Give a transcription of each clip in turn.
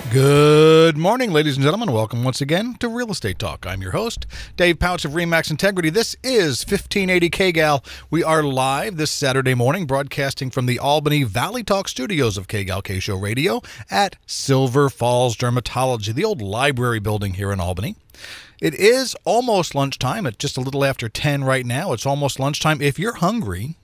Good morning, ladies and gentlemen. Welcome once again to Real Estate Talk. I'm your host, Dave Pautsch of RE/MAX Integrity. This is 1580 KGAL. We are live this Saturday morning, broadcasting from the Albany Valley Talk studios of KGAL K-Show Radio at Silver Falls Dermatology, the old library building here in Albany. It is almost lunchtime. It's just a little after 10 right now. It's almost lunchtime. If you're hungry,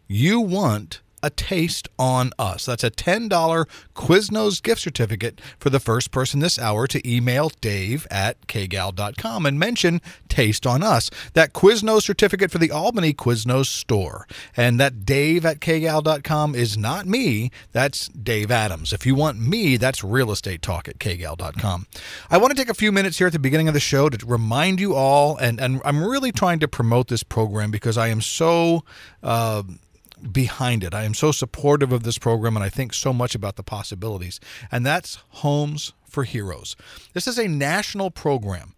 you want a taste on us. That's a $10 Quiznos gift certificate for the first person this hour to email dave@kgal.com and mention Taste on Us. That Quiznos certificate for the Albany Quiznos store. And that dave@kgal.com is not me. That's Dave Adams. If you want me, that's Real Estate Talk at kgal.com. I want to take a few minutes here at the beginning of the show to remind you all, and I'm really trying to promote this program because I am so behind it. I am so supportive of this program, and I think so much about the possibilities. And that's Homes for Heroes. This is a national program.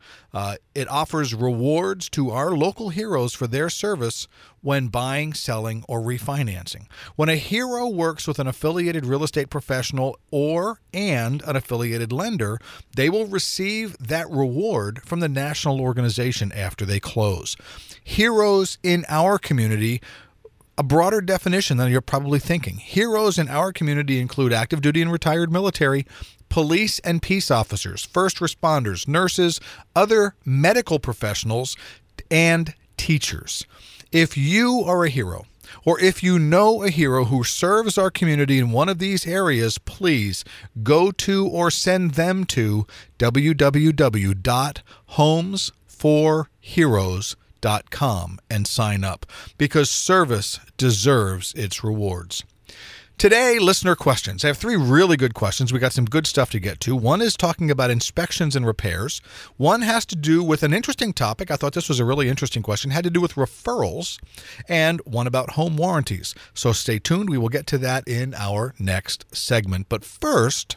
It offers rewards to our local heroes for their service when buying, selling, or refinancing. When a hero works with an affiliated real estate professional and an affiliated lender, they will receive that reward from the national organization after they close. Heroes in our community, a broader definition than you're probably thinking. Heroes in our community include active duty and retired military, police and peace officers, first responders, nurses, other medical professionals, and teachers. If you are a hero, or if you know a hero who serves our community in one of these areas, please go to or send them to www.homesforheroes.com and sign up, because service deserves its rewards. Today, listener questions. I have three really good questions. We got some good stuff to get to. One is talking about inspections and repairs. One has to do with an interesting topic. I thought this was a really interesting question. It had to do with referrals, and one about home warranties. So stay tuned. We will get to that in our next segment. But first,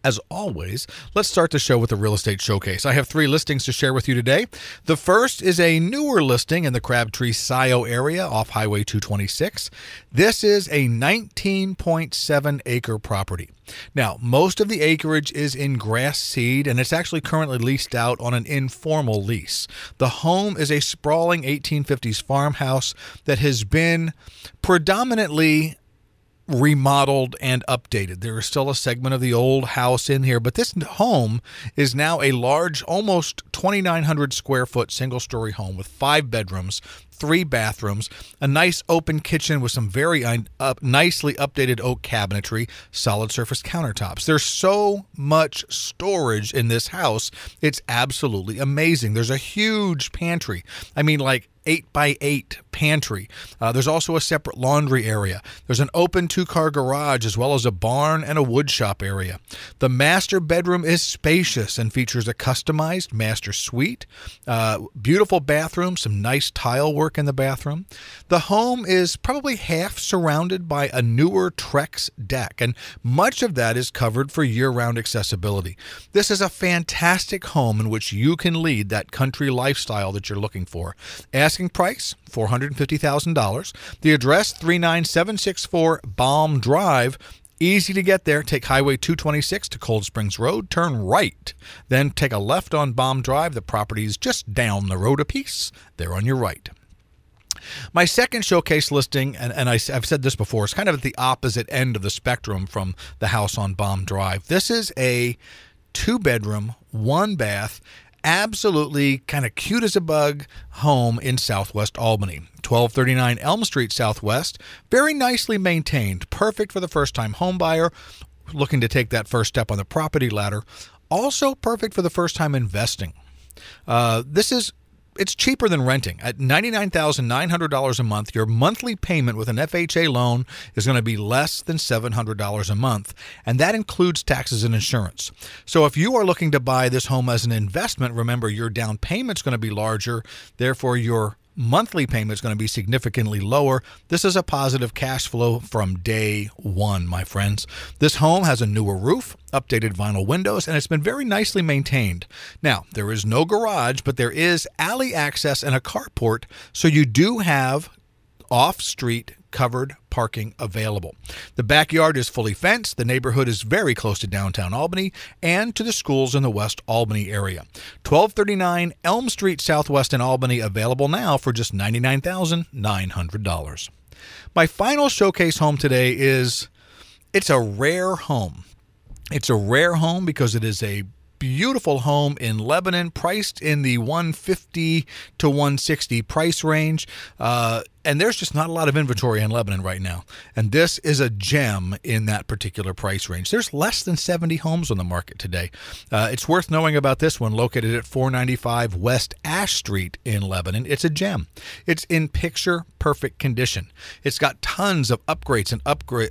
as always, let's start the show with a real estate showcase. I have three listings to share with you today. The first is a newer listing in the Crabtree-Scio area off Highway 226. This is a 19.7 acre property. Now, most of the acreage is in grass seed, and it's actually currently leased out on an informal lease. The home is a sprawling 1850s farmhouse that has been predominantly remodeled and updated. There is still a segment of the old house in here, but this home is now a large, almost 2,900 square foot single-story home with 5 bedrooms, 3 bathrooms, a nice open kitchen with some very nicely updated oak cabinetry, solid surface countertops. There's so much storage in this house. It's absolutely amazing. There's a huge pantry. I mean, like 8x8 pantry. There's also a separate laundry area. There's an open 2-car garage, as well as a barn and a wood shop area. The master bedroom is spacious and features a customized master suite, beautiful bathroom, some nice tile work in the bathroom. The home is probably half surrounded by a newer Trex deck, and much of that is covered for year-round accessibility. This is a fantastic home in which you can lead that country lifestyle that you're looking for. Asking price, $450,000. The address, 39764 Balm Drive. Easy to get there. Take Highway 226 to Cold Springs Road, turn right. Then take a left on Balm Drive. The property is just down the road a piece. There on your right. My second showcase listing, and I've said this before, it's kind of at the opposite end of the spectrum from the house on Balm Drive. This is a 2-bedroom, 1-bath, absolutely kind of cute as a bug home in Southwest Albany. 1239 Elm Street Southwest. Very nicely maintained. Perfect for the first-time home buyer looking to take that first step on the property ladder. Also perfect for the first-time investing. It's cheaper than renting. At $99,900 a month, your monthly payment with an FHA loan is going to be less than $700 a month, and that includes taxes and insurance. So if you are looking to buy this home as an investment, remember your down payment's going to be larger, therefore your monthly payment is going to be significantly lower. This is a positive cash flow from day one, my friends. This home has a newer roof, updated vinyl windows, and it's been very nicely maintained. Now, there is no garage, but there is alley access and a carport, so you do have off-street covered parking available. The backyard is fully fenced. The neighborhood is very close to downtown Albany and to the schools in the West Albany area. 1239 Elm Street Southwest in Albany, available now for just $99,900. My final showcase home today it's a rare home. It's a rare home because it is a beautiful home in Lebanon, priced in the $150 to $160 price range. And there's just not a lot of inventory in Lebanon right now. And this is a gem in that particular price range. There's less than 70 homes on the market today. It's worth knowing about this one, located at 495 West Ash Street in Lebanon. It's a gem. It's in picture-perfect condition. It's got tons of updates and upgrades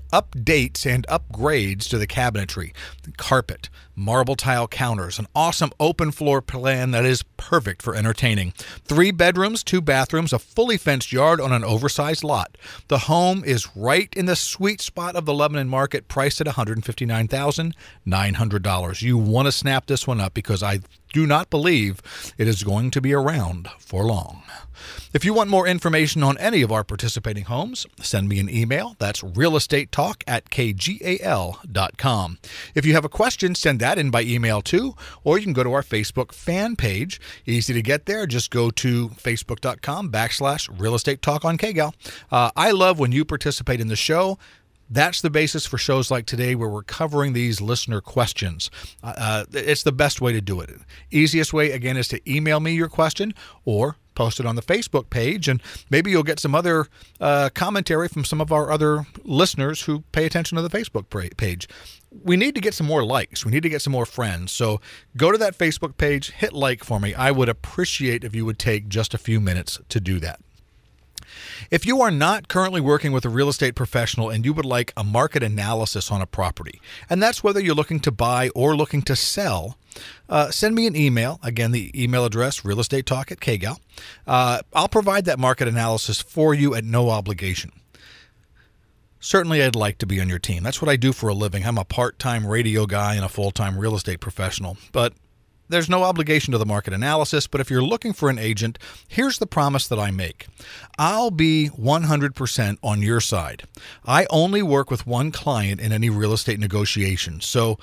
to the cabinetry, carpet, marble tile counters, an awesome open floor plan that is perfect for entertaining. 3 bedrooms, 2 bathrooms, a fully fenced yard on an oversized lot. The home is right in the sweet spot of the Lebanon market, priced at $159,900. You want to snap this one up because I do not believe it is going to be around for long. If you want more information on any of our participating homes, send me an email. That's realestatetalk@kgal.com. If you have a question, send that in by email too, or you can go to our Facebook fan page. Easy to get there. Just go to facebook.com/realestatetalk on KGAL. I love when you participate in the show. That's the basis for shows like today, where we're covering these listener questions. It's the best way to do it. Easiest way, again, is to email me your question or post it on the Facebook page, and maybe you'll get some other commentary from some of our other listeners who pay attention to the Facebook page. We need to get some more likes. We need to get some more friends. So go to that Facebook page, hit like for me. I would appreciate if you would take just a few minutes to do that. If you are not currently working with a real estate professional and you would like a market analysis on a property, and that's whether you're looking to buy or looking to sell, send me an email. Again, the email address, realestatetalk@kgal. I'll provide that market analysis for you at no obligation. Certainly, I'd like to be on your team. That's what I do for a living. I'm a part-time radio guy and a full-time real estate professional. But there's no obligation to the market analysis, but if you're looking for an agent, here's the promise that I make. I'll be 100% on your side. I only work with one client in any real estate negotiation, so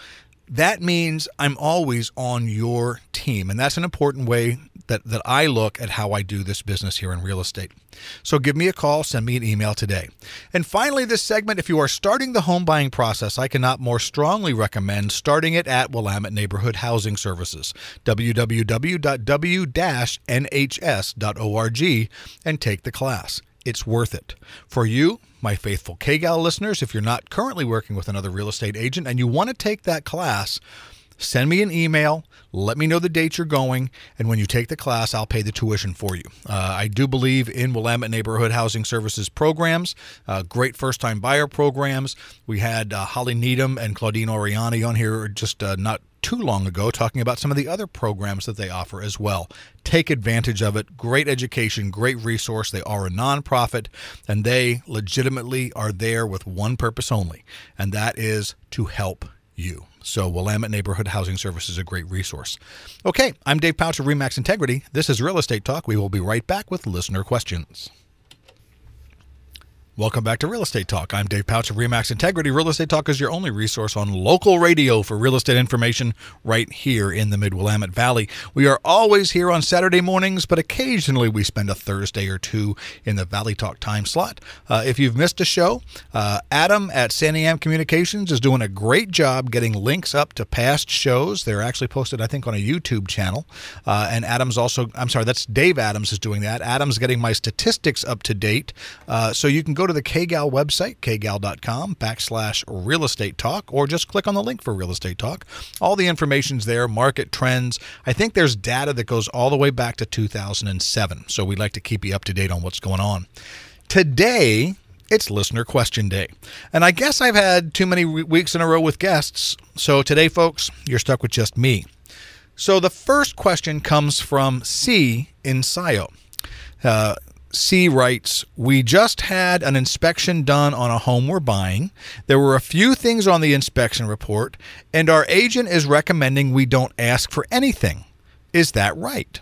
that means I'm always on your team, and that's an important way that I look at how I do this business here in real estate. So give me a call, send me an email today. And finally, this segment, if you are starting the home buying process, I cannot more strongly recommend starting it at Willamette Neighborhood Housing Services, www.nhs.org, and take the class. It's worth it. For you, my faithful KGAL listeners, if you're not currently working with another real estate agent and you want to take that class, send me an email, let me know the date you're going, and when you take the class, I'll pay the tuition for you. I do believe in Willamette Neighborhood Housing Services programs, great first-time buyer programs. We had Holly Needham and Claudine Oriani on here just not too long ago talking about some of the other programs that they offer as well. Take advantage of it. Great education, great resource. They are a nonprofit, and they legitimately are there with one purpose only, and that is to help you. So Willamette Neighborhood Housing Service is a great resource. Okay, I'm Dave Pautsch of RE/MAX Integrity. This is Real Estate Talk. We will be right back with listener questions. Welcome back to Real Estate Talk. I'm Dave Pautsch of RE/MAX Integrity. Real Estate Talk is your only resource on local radio for real estate information right here in the Mid-Willamette Valley. We are always here on Saturday mornings, but occasionally we spend a Thursday or two in the Valley Talk time slot. If you've missed a show, Adam at Santiam Communications is doing a great job getting links up to past shows. They're actually posted, I think, on a YouTube channel. And Adam's also, that's Dave Adams is doing that. Adam's getting my statistics up to date. So you can go to the KGAL website, kgal.com/real estate talk, or just click on the link for Real Estate Talk. All the information's there, market trends. I think there's data that goes all the way back to 2007. So we'd like to keep you up to date on what's going on. Today, it's Listener Question Day. And I guess I've had too many weeks in a row with guests. So today, folks, you're stuck with just me. So the first question comes from C in Scio. C writes, we just had an inspection done on a home we're buying. There were a few things on the inspection report, and our agent is recommending we don't ask for anything. Is that right?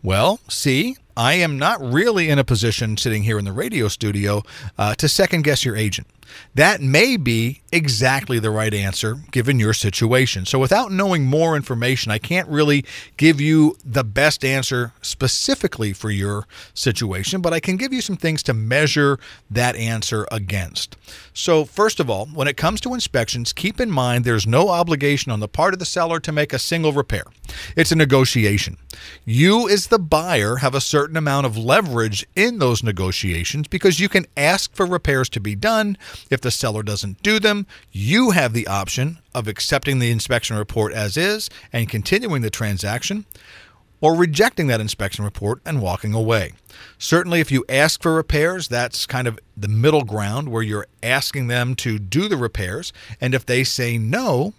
Well, C, I am not really in a position sitting here in the radio studio to second guess your agent. That may be exactly the right answer given your situation. So without knowing more information, I can't really give you the best answer specifically for your situation, but I can give you some things to measure that answer against. So first of all, when it comes to inspections, keep in mind there's no obligation on the part of the seller to make a single repair. It's a negotiation. You as the buyer have a certain amount of leverage in those negotiations because you can ask for repairs to be done. If the seller doesn't do them, you have the option of accepting the inspection report as is and continuing the transaction, or rejecting that inspection report and walking away. Certainly, if you ask for repairs, that's kind of the middle ground where you're asking them to do the repairs. And if they say no,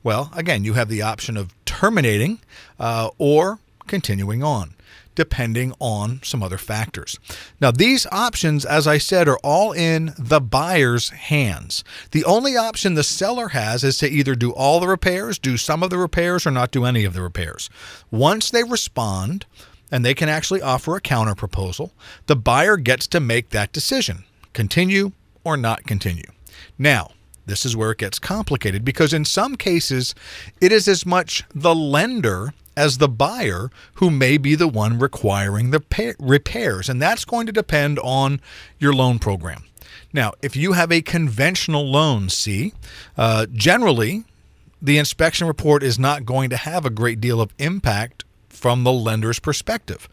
well, again, you have the option of terminating or continuing on, depending on some other factors. Now, these options, as I said, are all in the buyer's hands. The only option the seller has is to either do all the repairs, do some of the repairs, or not do any of the repairs. Once they respond, and they can actually offer a counter proposal, the buyer gets to make that decision, continue or not continue. Now, this is where it gets complicated because in some cases, it is as much the lender as the buyer who may be the one requiring the repairs, and that's going to depend on your loan program. Now, if you have a conventional loan, generally, the inspection report is not going to have a great deal of impact from the lender's perspective.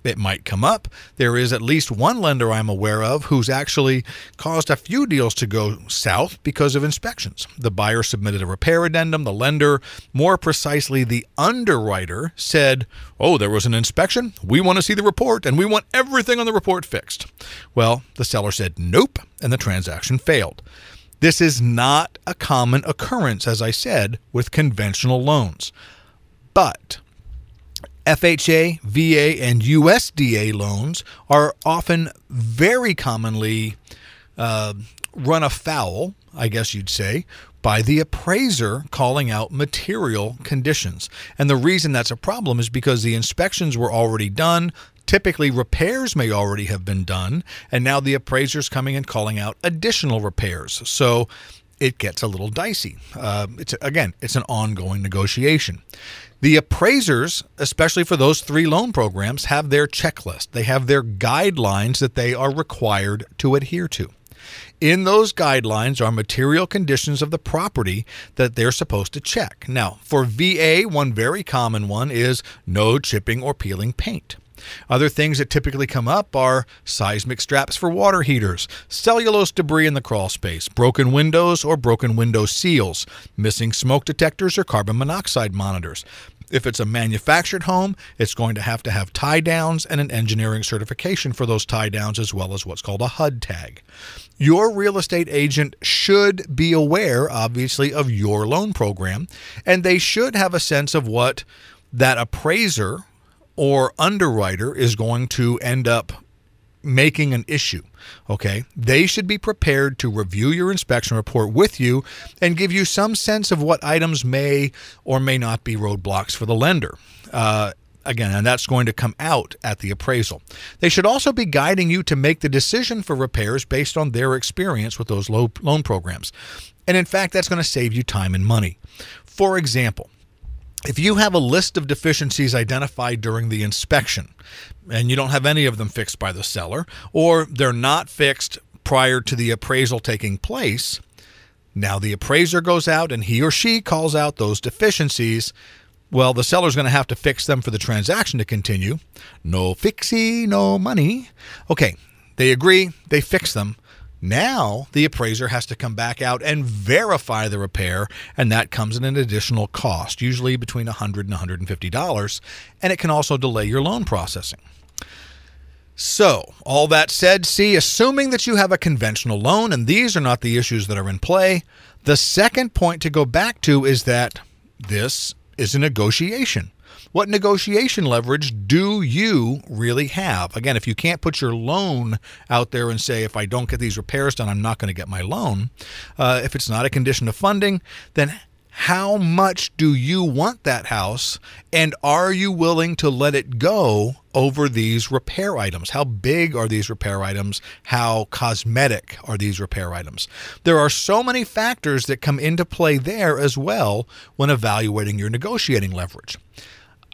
It might come up. There is at least one lender I'm aware of who's actually caused a few deals to go south because of inspections. The buyer submitted a repair addendum. The lender, more precisely the underwriter, said, "Oh, there was an inspection. We want to see the report, and we want everything on the report fixed." Well, the seller said nope, and the transaction failed. This is not a common occurrence, as I said, with conventional loans. But FHA, VA, and USDA loans are often very commonly run afoul, I guess you'd say, by the appraiser calling out material conditions. And the reason that's a problem is because the inspections were already done. Typically, repairs may already have been done, and now the appraiser's coming and calling out additional repairs. So it gets a little dicey. It's an ongoing negotiation. The appraisers, especially for those 3 loan programs, have their checklist. They have their guidelines that they are required to adhere to. In those guidelines are material conditions of the property that they're supposed to check. Now, for VA, one very common one is no chipping or peeling paint. Other things that typically come up are seismic straps for water heaters, cellulose debris in the crawl space, broken windows or broken window seals, missing smoke detectors or carbon monoxide monitors. If it's a manufactured home, it's going to have tie downs and an engineering certification for those tie downs, as well as what's called a HUD tag. Your real estate agent should be aware, obviously, of your loan program, and they should have a sense of what that appraiser or underwriter is going to end up making an issue. Okay, they should be prepared to review your inspection report with you and give you some sense of what items may or may not be roadblocks for the lender. Again, and that's going to come out at the appraisal. They should also be guiding you to make the decision for repairs based on their experience with those loan programs. And in fact, that's going to save you time and money. For example, if you have a list of deficiencies identified during the inspection and you don't have any of them fixed by the seller, or they're not fixed prior to the appraisal taking place, now the appraiser goes out and he or she calls out those deficiencies. Well, the seller's going to have to fix them for the transaction to continue. No fixie, no money. Okay, they agree, they fix them. Now the appraiser has to come back out and verify the repair, and that comes at an additional cost, usually between $100 and $150, and it can also delay your loan processing. So, all that said, assuming that you have a conventional loan, and these are not the issues that are in play, the second point to go back to is that this is a negotiation. What negotiation leverage do you really have? Again, if you can't put your loan out there and say, if I don't get these repairs done, I'm not going to get my loan. If it's not a condition of funding, then How much do you want that house, and are you willing to let it go over these repair items? How big are these repair items? How cosmetic are these repair items? There are so many factors that come into play there as well when evaluating your negotiating leverage.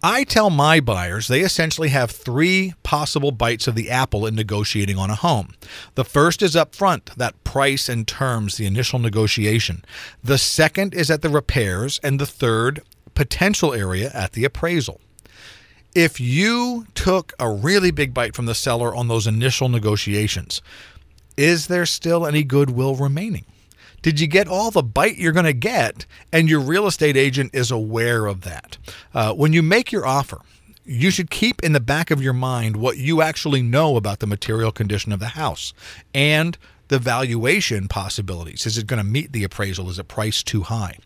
I tell my buyers they essentially have 3 possible bites of the apple in negotiating on a home. The first is up front, that price and terms, the initial negotiation. The second is at the repairs, and the third potential area at the appraisal. If you took a really big bite from the seller on those initial negotiations, is there still any goodwill remaining? Did you get all the bite you're going to get, and your real estate agent is aware of that? When you make your offer, you should keep in the back of your mind what you actually know about the material condition of the house and the valuation possibilities. Is it going to meet the appraisal? Is it priced too high?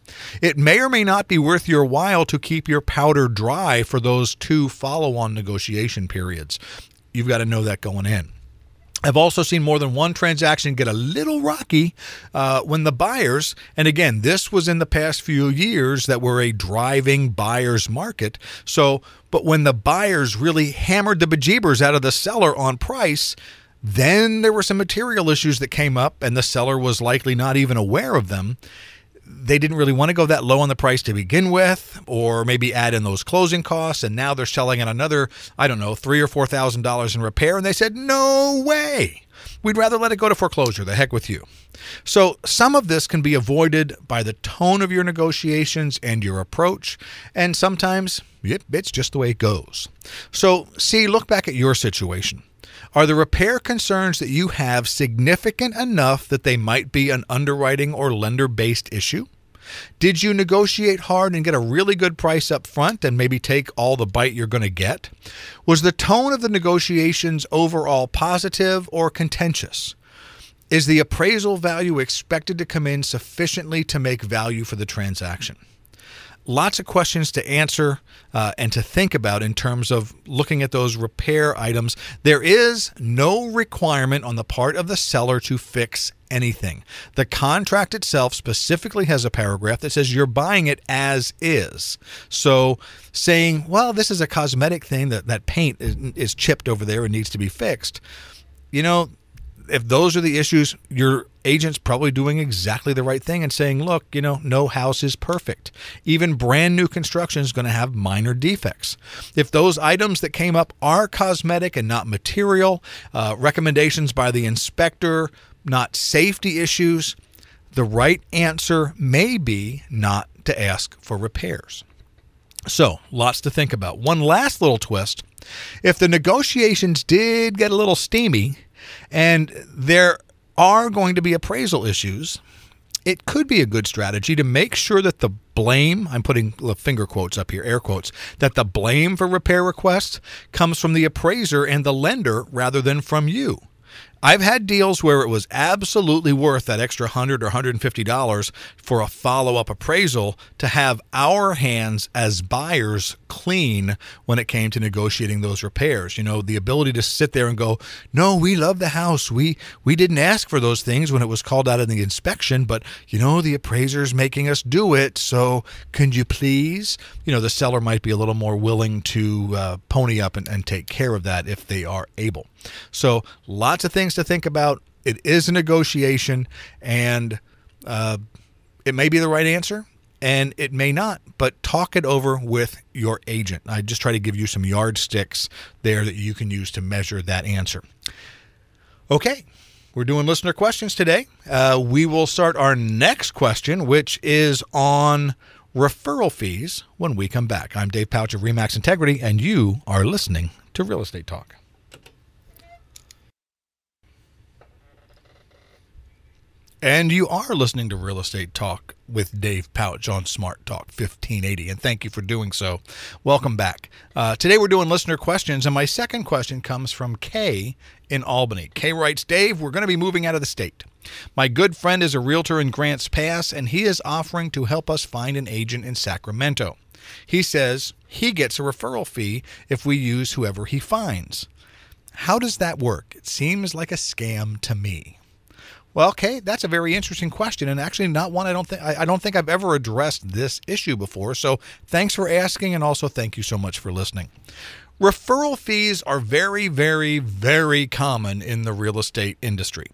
It may or may not be worth your while to keep your powder dry for those 2 follow-on negotiation periods. You've got to know that going in. I've also seen more than one transaction get a little rocky when the buyers, and again, this was in the past few years that were a driving buyer's market. But when the buyers really hammered the bejeebers out of the seller on price, then there were some material issues that came up, and the seller was likely not even aware of them. They didn't really want to go that low on the price to begin with, or maybe add in those closing costs, and now they're selling at another, $3,000 or $4,000 in repair, and they said, no way. We'd rather let it go to foreclosure. The heck with you. So some of this can be avoided by the tone of your negotiations and your approach, and sometimes it's just the way it goes. So look back at your situation. Are the repair concerns that you have significant enough that they might be an underwriting or lender-based issue? Did you negotiate hard and get a really good price up front and maybe take all the bite you're going to get? Was the tone of the negotiations overall positive or contentious? Is the appraisal value expected to come in sufficiently to make value for the transaction? Lots of questions to answer and to think about in terms of looking at those repair items. There is no requirement on the part of the seller to fix anything. The contract itself specifically has a paragraph that says you're buying it as is. So saying, well, this is a cosmetic thing, that paint is chipped over there and needs to be fixed, if those are the issues, your agent's probably doing exactly the right thing and saying, look, no house is perfect. Even brand new construction is going to have minor defects. If those items that came up are cosmetic and not material, recommendations by the inspector, not safety issues, the right answer may be not to ask for repairs. So, lots to think about. One last little twist. If the negotiations did get a little steamy, and there are going to be appraisal issues, it could be a good strategy to make sure that the blame, I'm putting finger quotes up here, air quotes, that the blame for repair requests comes from the appraiser and the lender rather than from you. I've had deals where it was absolutely worth that extra $100 or $150 for a follow-up appraisal to have our hands as buyers clean when it came to negotiating those repairs. The ability to sit there and go, no, we love the house. We didn't ask for those things when it was called out in the inspection, but, the appraiser's making us do it, so can you please? The seller might be a little more willing to pony up and take care of that if they are able. So lots of things to think about. It is a negotiation, and it may be the right answer, and it may not, but talk it over with your agent. I just try to give you some yardsticks there that you can use to measure that answer. Okay, we're doing listener questions today. We will start our next question, which is on referral fees, when we come back. I'm Dave Pautsch of RE/MAX Integrity, and you are listening to Real Estate Talk. And you are listening to Real Estate Talk with Dave Pautsch on Smart Talk 1580, and thank you for doing so. Welcome back. Today we're doing listener questions, and my second question comes from Kay in Albany. Kay writes, Dave, we're going to be moving out of the state. My good friend is a realtor in Grants Pass, and he is offering to help us find an agent in Sacramento. He says he gets a referral fee if we use whoever he finds. How does that work? It seems like a scam to me. Well, okay, that's a very interesting question, and actually not one I don't think I've ever addressed this issue before. So thanks for asking, and also thank you so much for listening. Referral fees are very, very, very common in the real estate industry.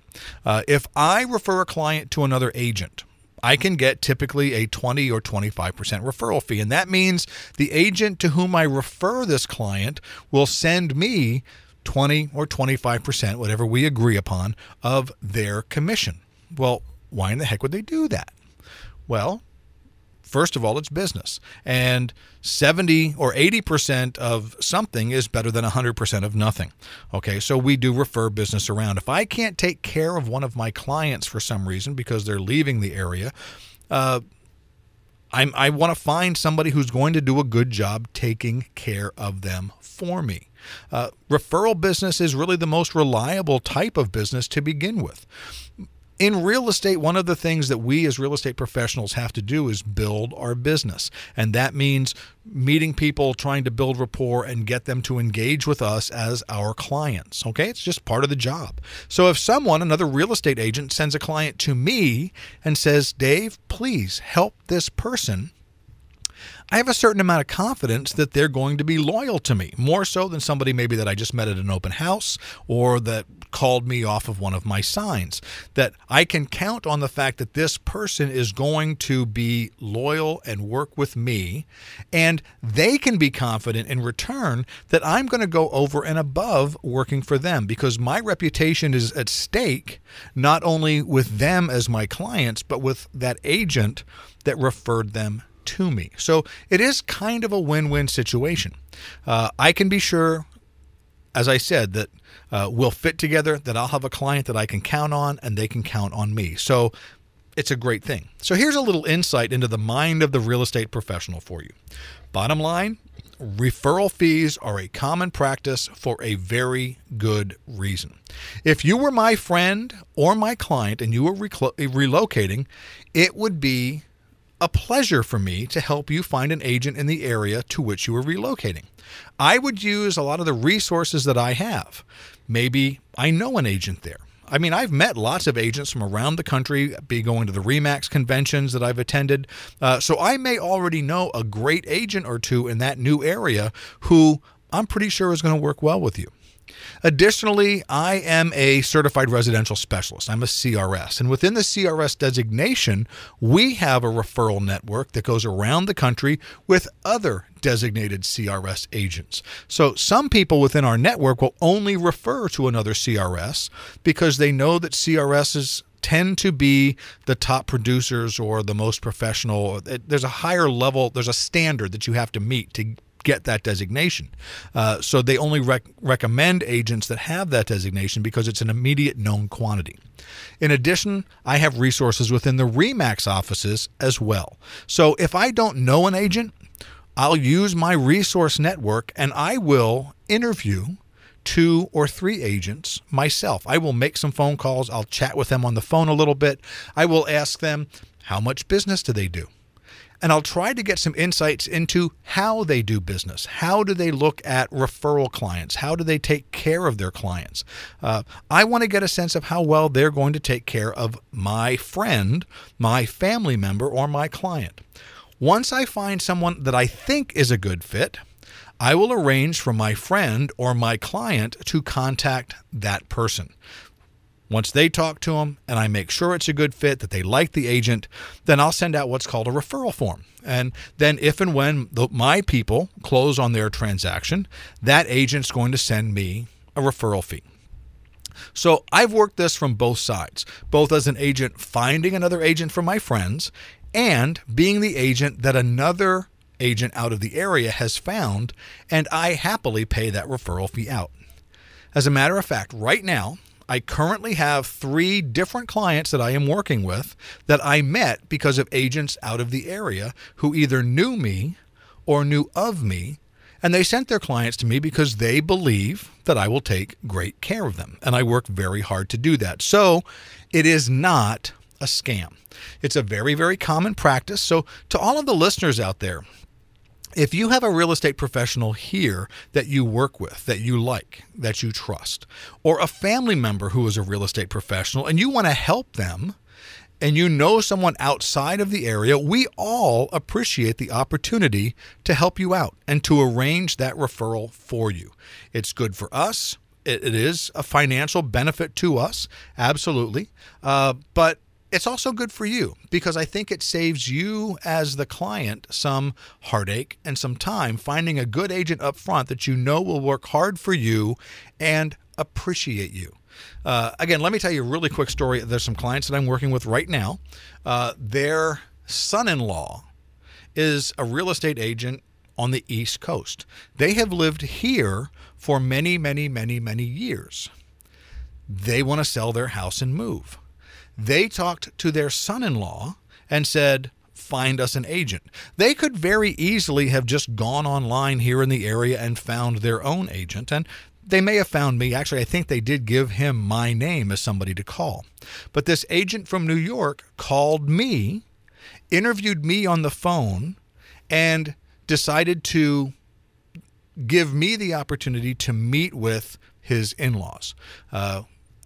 If I refer a client to another agent, I can get typically a 20 or 25% referral fee. And that means the agent to whom I refer this client will send me 20 or 25%, whatever we agree upon, of their commission. Well, why in the heck would they do that? Well, first of all, it's business. And 70 or 80% of something is better than 100% of nothing. Okay, so we do refer business around. If I can't take care of one of my clients for some reason because they're leaving the area, I want to find somebody who's going to do a good job taking care of them for me. Referral business is really the most reliable type of business to begin with. In real estate, one of the things that we as real estate professionals have to do is build our business. And that means meeting people, trying to build rapport and get them to engage with us as our clients. Okay, it's just part of the job. So if someone, another real estate agent, sends a client to me and says, Dave, please help this person, I have a certain amount of confidence that they're going to be loyal to me, more so than somebody maybe that I just met at an open house or that called me off of one of my signs, that I can count on the fact that this person is going to be loyal and work with me, and they can be confident in return that I'm going to go over and above working for them because my reputation is at stake, not only with them as my clients, but with that agent that referred them to me. So it is kind of a win-win situation. I can be sure, as I said, that we'll fit together, that I'll have a client that I can count on and they can count on me. So it's a great thing. So here's a little insight into the mind of the real estate professional for you. Bottom line, referral fees are a common practice for a very good reason. If you were my friend or my client and you were relocating, it would be a pleasure for me to help you find an agent in the area to which you are relocating. I would use a lot of the resources that I have. Maybe I know an agent there. I mean, I've met lots of agents from around the country, be going to the RE/MAX conventions that I've attended. So I may already know a great agent or two in that new area who I'm pretty sure is going to work well with you. Additionally, I am a certified residential specialist. I'm a CRS. And within the CRS designation, we have a referral network that goes around the country with other designated CRS agents. So some people within our network will only refer to another CRS because they know that CRSs tend to be the top producers or the most professional. There's a higher level, there's a standard that you have to meet to get that designation. So they only recommend agents that have that designation because it's an immediate known quantity. In addition, I have resources within the RE/MAX offices as well. So if I don't know an agent, I'll use my resource network and I will interview 2 or 3 agents myself. I will make some phone calls. I'll chat with them on the phone a little bit. I will ask them, how much business do they do? And I'll try to get some insights into how they do business. How do they look at referral clients? How do they take care of their clients? I want to get a sense of how well they're going to take care of my friend, my family member, or my client. Once I find someone that I think is a good fit, I will arrange for my friend or my client to contact that person. Once they talk to them and I make sure it's a good fit, that they like the agent, then I'll send out what's called a referral form. And then if and when my people close on their transaction, that agent's going to send me a referral fee. So I've worked this from both sides, both as an agent finding another agent for my friends and being the agent that another agent out of the area has found, and I happily pay that referral fee out. As a matter of fact, right now, I currently have 3 different clients that I am working with that I met because of agents out of the area who either knew me or knew of me, and they sent their clients to me because they believe that I will take great care of them, and I work very hard to do that. So it is not a scam. It's a very, very common practice. So to all of the listeners out there, If you have a real estate professional here that you work with, that you like, that you trust, or a family member who is a real estate professional and you want to help them, and you know someone outside of the area, we all appreciate the opportunity to help you out and to arrange that referral for you. It's good for us. It is a financial benefit to us, absolutely. But it's also good for you because I think it saves you as the client some heartache and some time finding a good agent up front that you know will work hard for you and appreciate you. Again, let me tell you a really quick story. There's some clients that I'm working with right now. Their son-in-law is a real estate agent on the East Coast. They have lived here for many, many, many, many years. They want to sell their house and move. They talked to their son-in-law and said, find us an agent. They could very easily have just gone online here in the area and found their own agent, and they may have found me. Actually, I think they did give him my name as somebody to call. But this agent from New York called me, interviewed me on the phone, and decided to give me the opportunity to meet with his in-laws.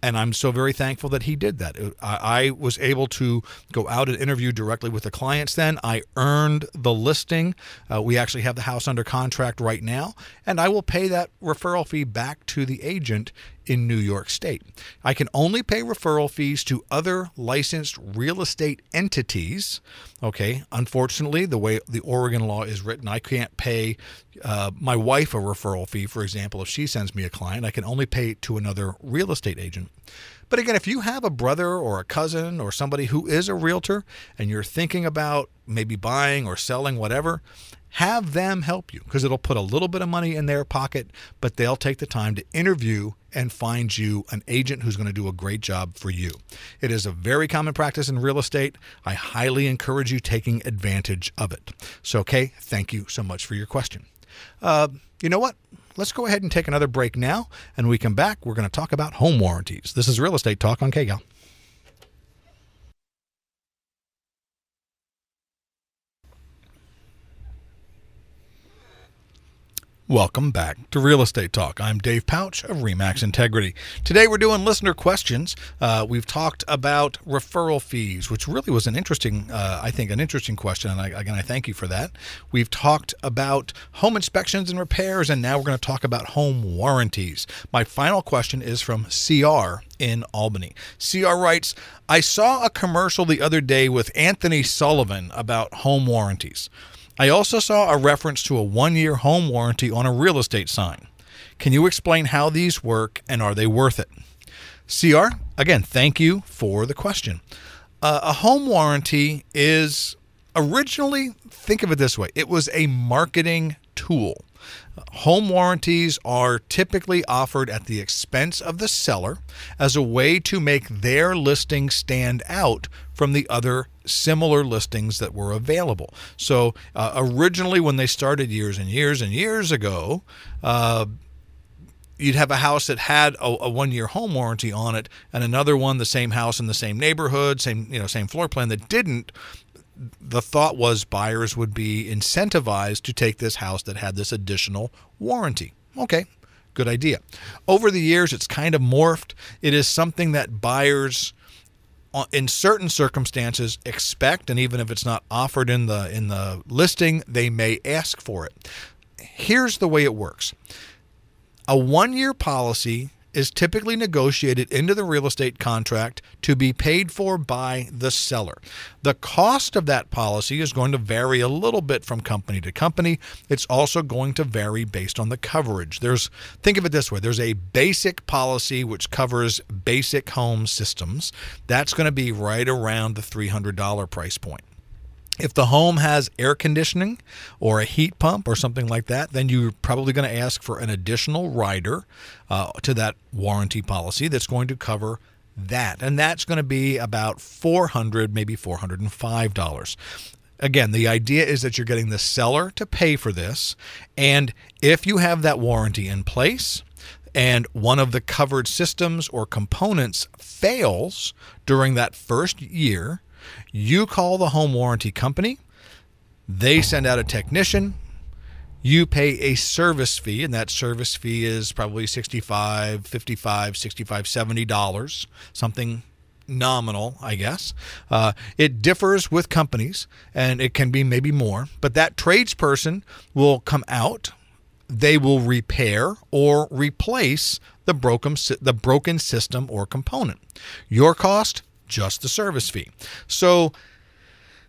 And I'm so very thankful that he did that. I was able to go out and interview directly with the clients then. I earned the listing. We actually have the house under contract right now, and I will pay that referral fee back to the agent in New York State. I can only pay referral fees to other licensed real estate entities. Okay, unfortunately, the way the Oregon law is written, I can't pay my wife a referral fee, for example, if she sends me a client. I can only pay to another real estate agent. But again, if you have a brother or a cousin or somebody who is a realtor and you're thinking about maybe buying or selling, whatever, have them help you because it'll put a little bit of money in their pocket, but they'll take the time to interview and find you an agent who's going to do a great job for you. It is a very common practice in real estate. I highly encourage you taking advantage of it. So, Kay, thank you so much for your question. You know what? Let's go ahead and take another break now, and when we come back, we're going to talk about home warranties. This is Real Estate Talk on KGAL. Welcome back to Real Estate Talk. I'm Dave Pautsch of RE/MAX Integrity. Today we're doing listener questions. We've talked about referral fees, which really was an interesting, I think, an interesting question. And I thank you for that. We've talked about home inspections and repairs, and now we're going to talk about home warranties. My final question is from CR in Albany. CR writes, I saw a commercial the other day with Anthony Sullivan about home warranties. I also saw a reference to a 1-year home warranty on a real estate sign. Can you explain how these work and are they worth it? CR, again, thank you for the question. A home warranty is originally, think of it this way, it was a marketing tool. Home warranties are typically offered at the expense of the seller as a way to make their listing stand out from the other similar listings that were available. So originally when they started years and years and years ago, you'd have a house that had a 1-year home warranty on it and another one, the same house in the same neighborhood, same floor plan that didn't. The thought was buyers would be incentivized to take this house that had this additional warranty. Okay, good idea. Over the years, it's kind of morphed. It is something that buyers, in certain circumstances, expect, and even if it's not offered in the listing, they may ask for it. Here's the way it works. A 1-year policy is typically negotiated into the real estate contract to be paid for by the seller. The cost of that policy is going to vary a little bit from company to company. It's also going to vary based on the coverage. Think of it this way. There's a basic policy which covers basic home systems. That's going to be right around the $300 price point. If the home has air conditioning or a heat pump or something like that, then you're probably going to ask for an additional rider to that warranty policy that's going to cover that. And that's going to be about $400, maybe $405. Again, the idea is that you're getting the seller to pay for this. And if you have that warranty in place, and one of the covered systems or components fails during that first year, you call the home warranty company, they send out a technician, you pay a service fee, and that service fee is probably $65, $55, $65, $70, something nominal, I guess. It differs with companies, and it can be maybe more, but that tradesperson will come out. They will repair or replace the broken system or component. Your cost, just the service fee. So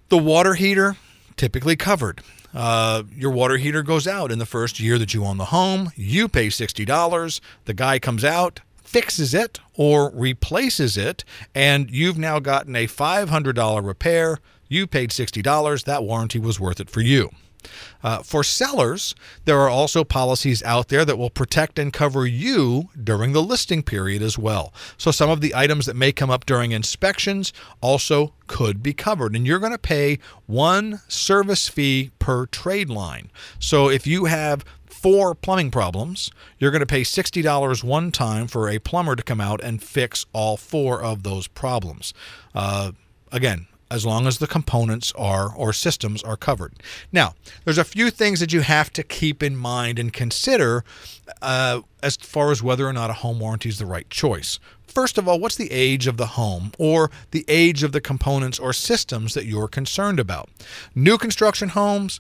the water heater, typically covered. Your water heater goes out in the first year that you own the home. You pay $60. The guy comes out, fixes it or replaces it, and you've now gotten a $500 repair. You paid $60. That warranty was worth it for you. For sellers, there are also policies out there that will protect and cover you during the listing period as well. So some of the items that may come up during inspections also could be covered, and you're going to pay one service fee per trade line. So if you have 4 plumbing problems, you're going to pay $60 one time for a plumber to come out and fix all 4 of those problems. Again, as long as the components or systems are covered. Now, there's a few things that you have to keep in mind and consider as far as whether or not a home warranty is the right choice. First of all, what's the age of the home or the age of the components or systems that you're concerned about? New construction homes,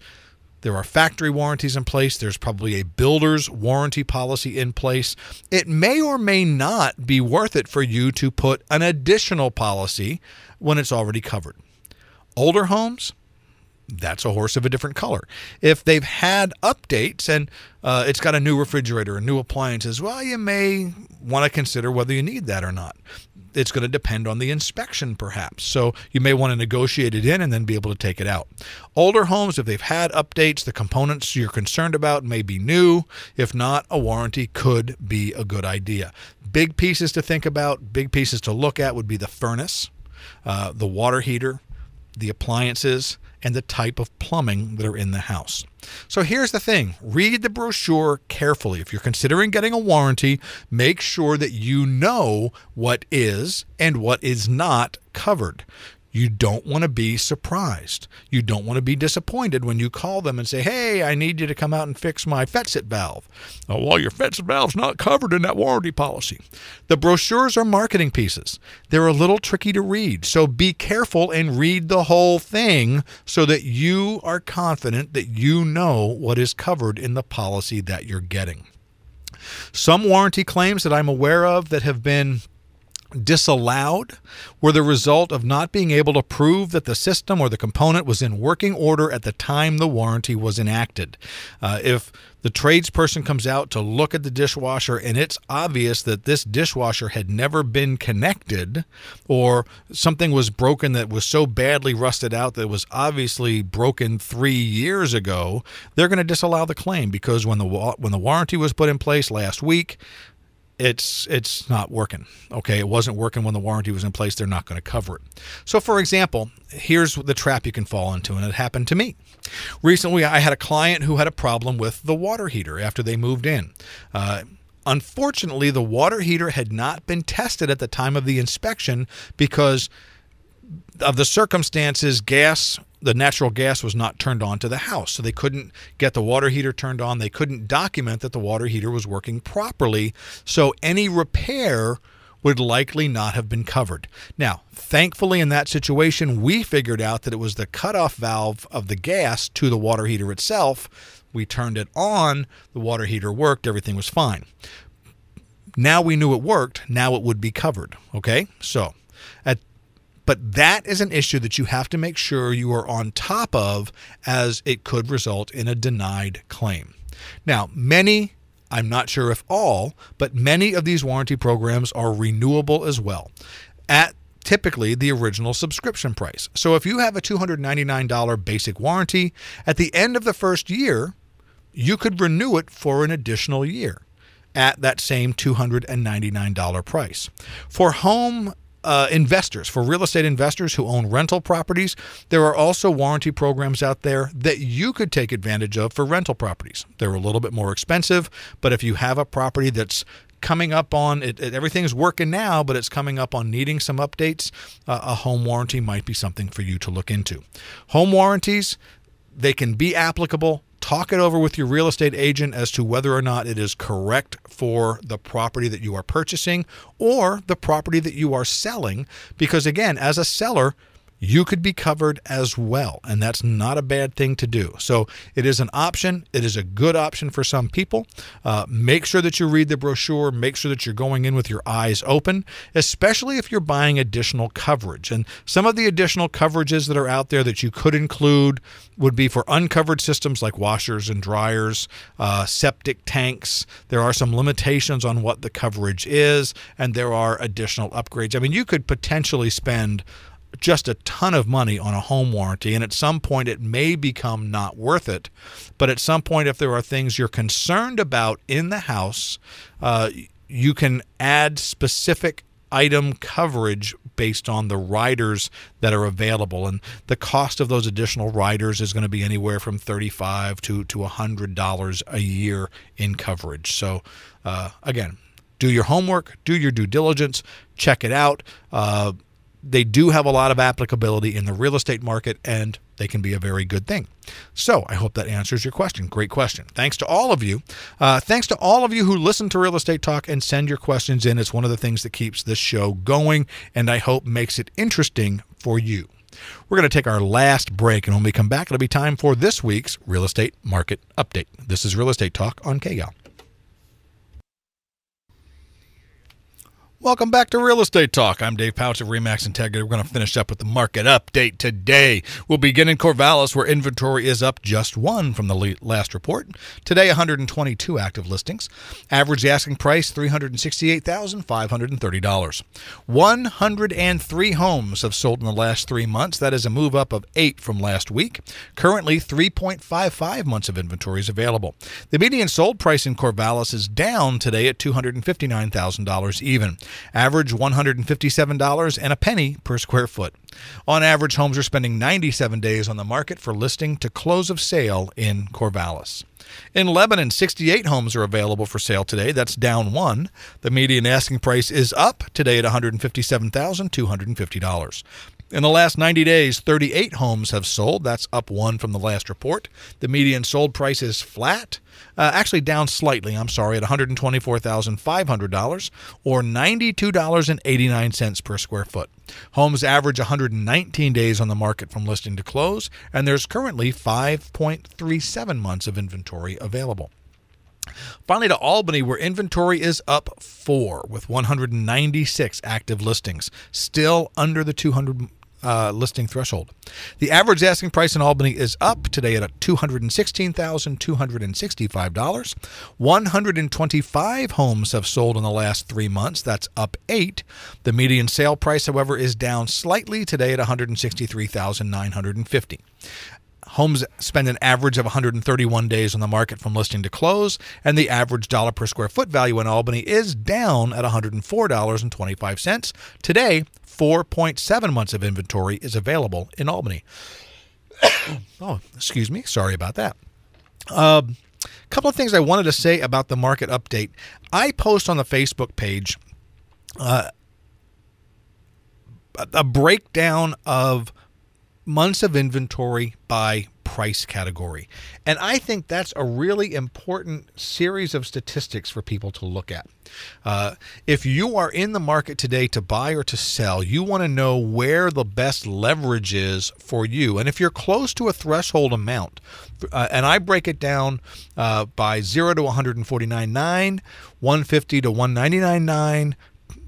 there are factory warranties in place. There's probably a builder's warranty policy in place. It may or may not be worth it for you to put an additional policy when it's already covered. Older homes, that's a horse of a different color. If they've had updates and it's got a new refrigerator and new appliances, well, you may want to consider whether you need that or not. It's going to depend on the inspection, perhaps. So you may want to negotiate it in and then be able to take it out. Older homes, if they've had updates, the components you're concerned about may be new. If not, a warranty could be a good idea. Big pieces to think about, big pieces to look at would be the furnace, the water heater, the appliances, and the type of plumbing that are in the house. So here's the thing. Read the brochure carefully. If you're considering getting a warranty, make sure that you know what is and what is not covered. You don't want to be surprised. You don't want to be disappointed when you call them and say, hey, I need you to come out and fix my FETSIT valve. Oh, well, your FETSIT valve's not covered in that warranty policy. The brochures are marketing pieces. They're a little tricky to read, so be careful and read the whole thing so that you are confident that you know what is covered in the policy that you're getting. Some warranty claims that I'm aware of that have been disallowed were the result of not being able to prove that the system or the component was in working order at the time the warranty was enacted. If the tradesperson comes out to look at the dishwasher and it's obvious that this dishwasher had never been connected, or something was broken that was so badly rusted out that it was obviously broken 3 years ago, they're going to disallow the claim because when the warranty was put in place last week, it's not working. Okay, it wasn't working when the warranty was in place. They're not going to cover it. So, for example, here's the trap you can fall into, and it happened to me. Recently, I had a client who had a problem with the water heater after they moved in. Unfortunately, the water heater had not been tested at the time of the inspection because of the circumstances. The natural gas was not turned on to the house, so they couldn't get the water heater turned on. They couldn't document that the water heater was working properly, so any repair would likely not have been covered. Now, thankfully in that situation, we figured out that it was the cutoff valve of the gas to the water heater itself. We turned it on, the water heater worked, everything was fine. Now we knew it worked, now it would be covered, okay? But that is an issue that you have to make sure you are on top of, as it could result in a denied claim. Now, many, I'm not sure if all, but many of these warranty programs are renewable as well at typically the original subscription price. So if you have a $299 basic warranty, at the end of the first year, you could renew it for an additional year at that same $299 price. For home investors, for real estate investors who own rental properties, there are also warranty programs out there that you could take advantage of for rental properties. They're a little bit more expensive, but if you have a property that's coming up on it, everything's working now, but it's coming up on needing some updates, a home warranty might be something for you to look into. Home warranties, they can be applicable talk it over with your real estate agent as to whether or not it is correct for the property that you are purchasing or the property that you are selling. Because again, as a seller, you could be covered as well, and that's not a bad thing to do. So it is an option. It is a good option for some people. Make sure that you read the brochure. Make sure that you're going in with your eyes open, especially if you're buying additional coverage. And some of the additional coverages that are out there that you could include would be for uncovered systems like washers and dryers, septic tanks. There are some limitations on what the coverage is, and there are additional upgrades. I mean, you could potentially spend just a ton of money on a home warranty, and at some point it may become not worth it. But at some point, if there are things you're concerned about in the house, you can add specific item coverage based on the riders that are available, and the cost of those additional riders is going to be anywhere from $35 to $100 a year in coverage. So again, do your homework, do your due diligence, check it out. They do have a lot of applicability in the real estate market, and they can be a very good thing. So I hope that answers your question. Great question. Thanks to all of you. Thanks to all of you who listen to Real Estate Talk and send your questions in. It's one of the things that keeps this show going, and I hope makes it interesting for you. We're going to take our last break, and when we come back, it'll be time for this week's Real Estate Market Update. This is Real Estate Talk on KGAL. Welcome back to Real Estate Talk. I'm Dave Pautsch of RE/MAX Integrity. We're going to finish up with the market update today. We'll begin in Corvallis, where inventory is up just one from the last report. Today, 122 active listings. Average asking price, $368,530. 103 homes have sold in the last 3 months. That is a move up of 8 from last week. Currently, 3.55 months of inventory is available. The median sold price in Corvallis is down today at $259,000 even. Average $157 and a penny per square foot. On average, homes are spending 97 days on the market for listing to close of sale in Corvallis. In Lebanon, 68 homes are available for sale today. That's down 1. The median asking price is up today at $157,250. In the last 90 days, 38 homes have sold. That's up 1 from the last report. The median sold price is flat. Actually down slightly, at $124,500 or $92.89 per square foot. Homes average 119 days on the market from listing to close, and there's currently 5.37 months of inventory available. Finally, to Albany, where inventory is up 4 with 196 active listings, still under the 200 listing threshold. The average asking price in Albany is up today at $216,265. 125 homes have sold in the last 3 months. That's up 8. The median sale price, however, is down slightly today at $163,950. Homes spend an average of 131 days on the market from listing to close, and the average dollar per square foot value in Albany is down at $104.25. Today, 4.7 months of inventory is available in Albany. Oh, excuse me. Sorry about that. A couple of things I wanted to say about the market update. I post on the Facebook page a breakdown of months of inventory by price category. And I think that's a really important series of statistics for people to look at. If you are in the market today to buy or to sell, you want to know where the best leverage is for you. And if you're close to a threshold amount, and I break it down by 0 to 149.9, 150 to 199.9,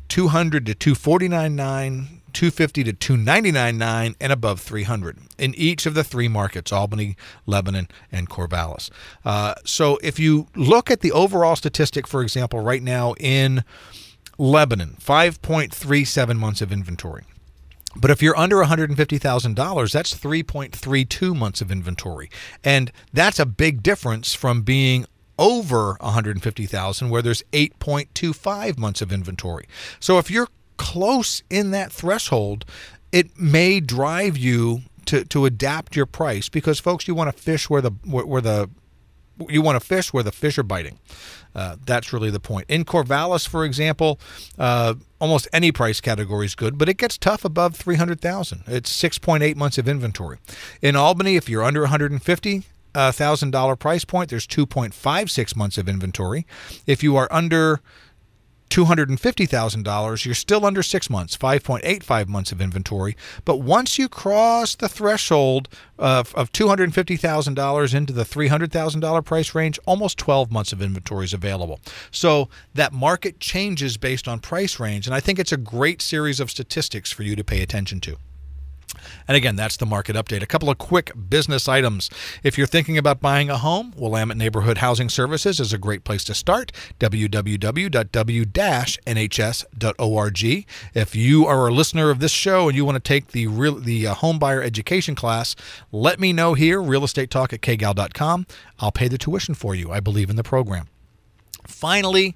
200 to 249.9, 250 to 299.9, and above 300 in each of the 3 markets, Albany, Lebanon, and Corvallis. So if you look at the overall statistic, for example, right now in Lebanon, 5.37 months of inventory. But if you're under $150,000, that's 3.32 months of inventory. And that's a big difference from being over $150,000, where there's 8.25 months of inventory. So if you're close in that threshold, it may drive you to adapt your price, because folks, you want to fish where the fish are biting. That's really the point. In Corvallis, for example, almost any price category is good, but it gets tough above $300,000. It's 6.8 months of inventory. In Albany, if you're under 150, $300,000 price point, there's 2.56 months of inventory. If you are under $250,000, you're still under 6 months, 5.85 months of inventory. But once you cross the threshold of $250,000 into the $300,000 price range, almost 12 months of inventory is available. So that market changes based on price range, and I think it's a great series of statistics for you to pay attention to. And again, that's the market update. A couple of quick business items. If you're thinking about buying a home, Willamette Neighborhood Housing Services is a great place to start. www.w-nhs.org. If you are a listener of this show and you want to take the home buyer education class, let me know here, realestatetalk@kgal.com. I'll pay the tuition for you. I believe in the program. Finally,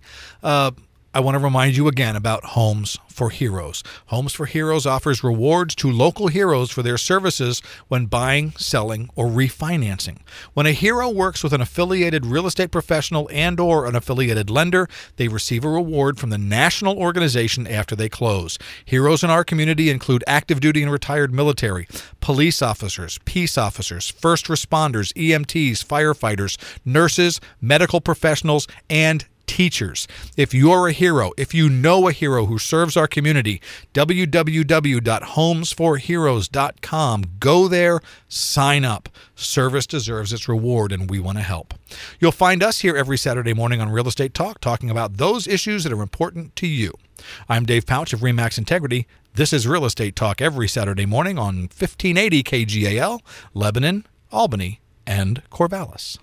I want to remind you again about Homes for Heroes. Homes for Heroes offers rewards to local heroes for their services when buying, selling, or refinancing. When a hero works with an affiliated real estate professional and/or an affiliated lender, they receive a reward from the national organization after they close. Heroes in our community include active duty and retired military, police officers, peace officers, first responders, EMTs, firefighters, nurses, medical professionals, and teachers. If you're a hero, if you know a hero who serves our community, www.homesforheroes.com. Go there, sign up. Service deserves its reward, and we want to help. You'll find us here every Saturday morning on Real Estate Talk, talking about those issues that are important to you. I'm Dave Pautsch of RE/MAX Integrity. This is Real Estate Talk every Saturday morning on 1580 KGAL, Lebanon, Albany, and Corvallis.